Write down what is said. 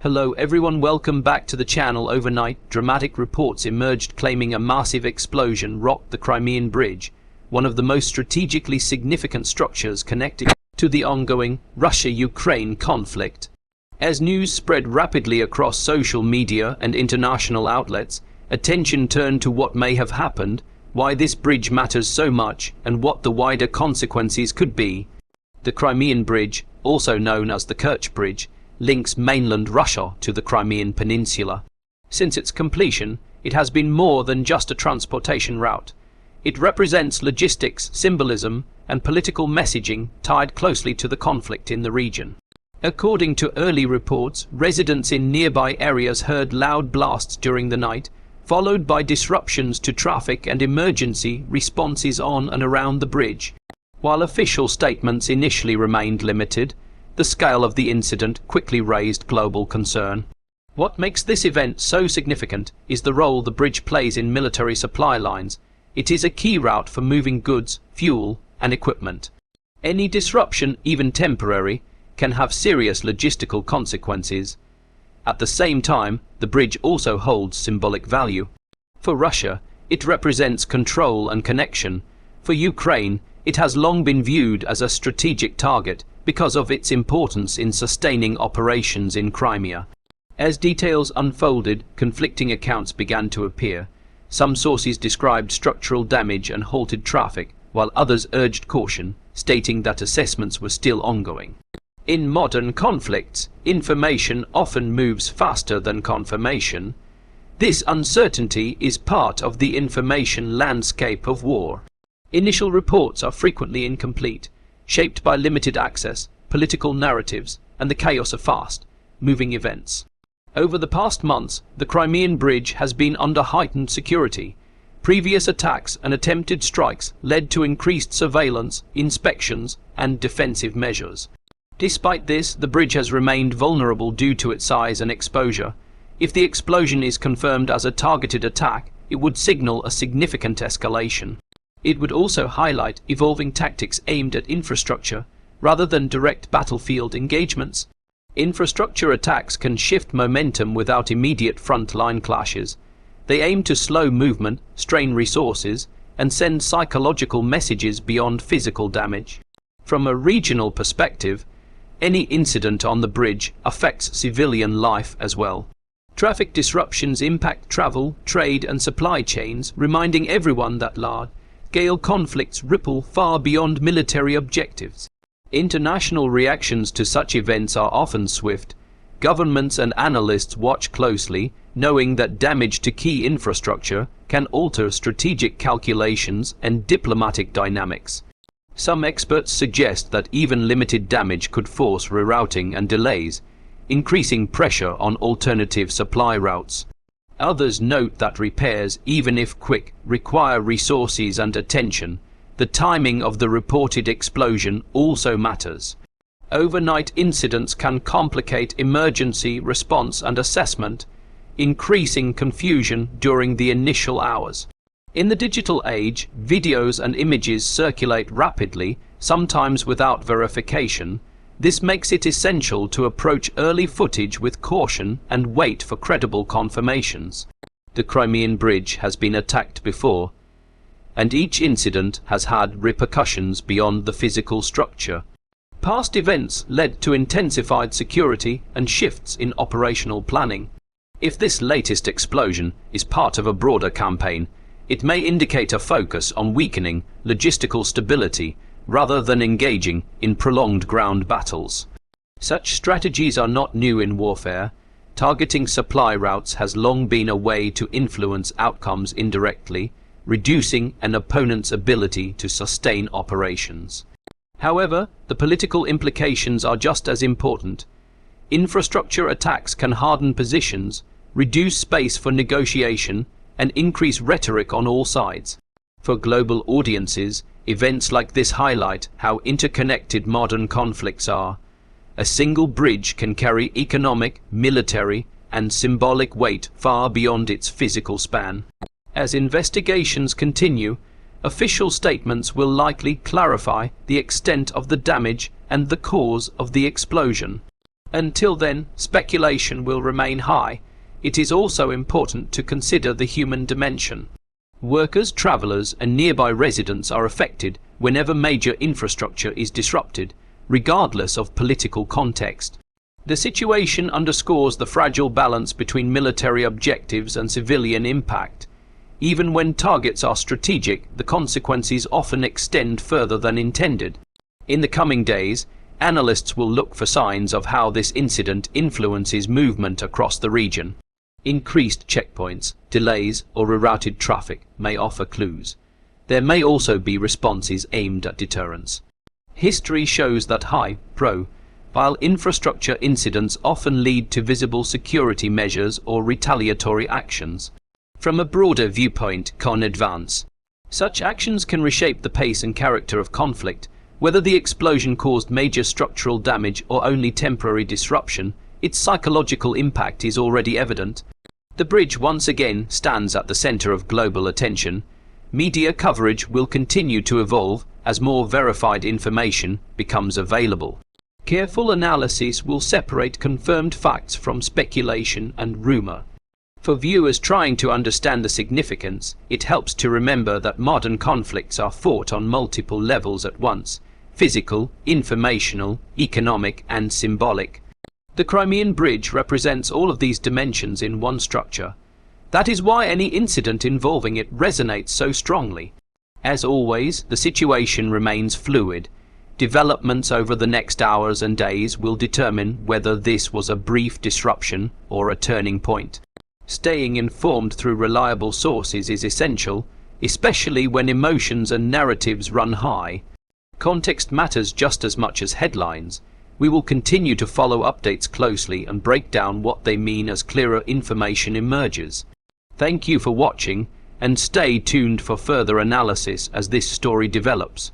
Hello everyone, welcome back to the channel. Overnight, dramatic reports emerged claiming a massive explosion rocked the Crimean Bridge, one of the most strategically significant structures connected to the ongoing Russia-Ukraine conflict. As news spread rapidly across social media and international outlets, attention turned to what may have happened, why this bridge matters so much, and what the wider consequences could be. The Crimean Bridge, also known as the Kerch Bridge, links mainland Russia to the Crimean Peninsula. Since its completion, it has been more than just a transportation route. It represents logistics, symbolism, and political messaging tied closely to the conflict in the region. According to early reports, residents in nearby areas heard loud blasts during the night, followed by disruptions to traffic and emergency responses on and around the bridge. While official statements initially remained limited, the scale of the incident quickly raised global concern. What makes this event so significant is the role the bridge plays in military supply lines. It is a key route for moving goods, fuel, and equipment. Any disruption, even temporary, can have serious logistical consequences. At the same time, the bridge also holds symbolic value. For Russia, it represents control and connection. For Ukraine, it has long been viewed as a strategic target because of its importance in sustaining operations in Crimea. As details unfolded, conflicting accounts began to appear. Some sources described structural damage and halted traffic, while others urged caution, stating that assessments were still ongoing. In modern conflicts, information often moves faster than confirmation. This uncertainty is part of the information landscape of war. Initial reports are frequently incomplete, shaped by limited access, political narratives, and the chaos of fast-moving events. Over the past months, the Crimean Bridge has been under heightened security. Previous attacks and attempted strikes led to increased surveillance, inspections, and defensive measures. Despite this, the bridge has remained vulnerable due to its size and exposure. If the explosion is confirmed as a targeted attack, it would signal a significant escalation. It would also highlight evolving tactics aimed at infrastructure, rather than direct battlefield engagements. Infrastructure attacks can shift momentum without immediate front-line clashes. They aim to slow movement, strain resources, and send psychological messages beyond physical damage. From a regional perspective, any incident on the bridge affects civilian life as well. Traffic disruptions impact travel, trade, and supply chains, reminding everyone that large-scale conflicts ripple far beyond military objectives. International reactions to such events are often swift. Governments and analysts watch closely, knowing that damage to key infrastructure can alter strategic calculations and diplomatic dynamics. Some experts suggest that even limited damage could force rerouting and delays, increasing pressure on alternative supply routes. Others note that repairs, even if quick, require resources and attention. The timing of the reported explosion also matters. Overnight incidents can complicate emergency response and assessment, increasing confusion during the initial hours. In the digital age, videos and images circulate rapidly, sometimes without verification. This makes it essential to approach early footage with caution and wait for credible confirmations. The Crimean Bridge has been attacked before, and each incident has had repercussions beyond the physical structure. Past events led to intensified security and shifts in operational planning. If this latest explosion is part of a broader campaign, it may indicate a focus on weakening logistical stability rather than engaging in prolonged ground battles. Such strategies are not new in warfare. Targeting supply routes has long been a way to influence outcomes indirectly, reducing an opponent's ability to sustain operations. However, the political implications are just as important. Infrastructure attacks can harden positions, reduce space for negotiation, and increase rhetoric on all sides. For global audiences, events like this highlight how interconnected modern conflicts are. A single bridge can carry economic, military, and symbolic weight far beyond its physical span. As investigations continue, official statements will likely clarify the extent of the damage and the cause of the explosion. Until then, speculation will remain high. It is also important to consider the human dimension. Workers, travelers, and nearby residents are affected whenever major infrastructure is disrupted, regardless of political context. The situation underscores the fragile balance between military objectives and civilian impact. Even when targets are strategic, the consequences often extend further than intended. In the coming days, analysts will look for signs of how this incident influences movement across the region. Increased checkpoints, delays, or rerouted traffic may offer clues. There may also be responses aimed at deterrence. History shows that high-profile infrastructure incidents often lead to visible security measures or retaliatory actions. From a broader viewpoint, advance. Such actions can reshape the pace and character of conflict. Whether the explosion caused major structural damage or only temporary disruption, its psychological impact is already evident. The bridge once again stands at the center of global attention. Media coverage will continue to evolve as more verified information becomes available. Careful analysis will separate confirmed facts from speculation and rumor. For viewers trying to understand the significance, it helps to remember that modern conflicts are fought on multiple levels at once: physical, informational, economic, and symbolic. The Crimean Bridge represents all of these dimensions in one structure. That is why any incident involving it resonates so strongly. As always, the situation remains fluid. Developments over the next hours and days will determine whether this was a brief disruption or a turning point. Staying informed through reliable sources is essential, especially when emotions and narratives run high. Context matters just as much as headlines. We will continue to follow updates closely and break down what they mean as clearer information emerges. Thank you for watching, and stay tuned for further analysis as this story develops.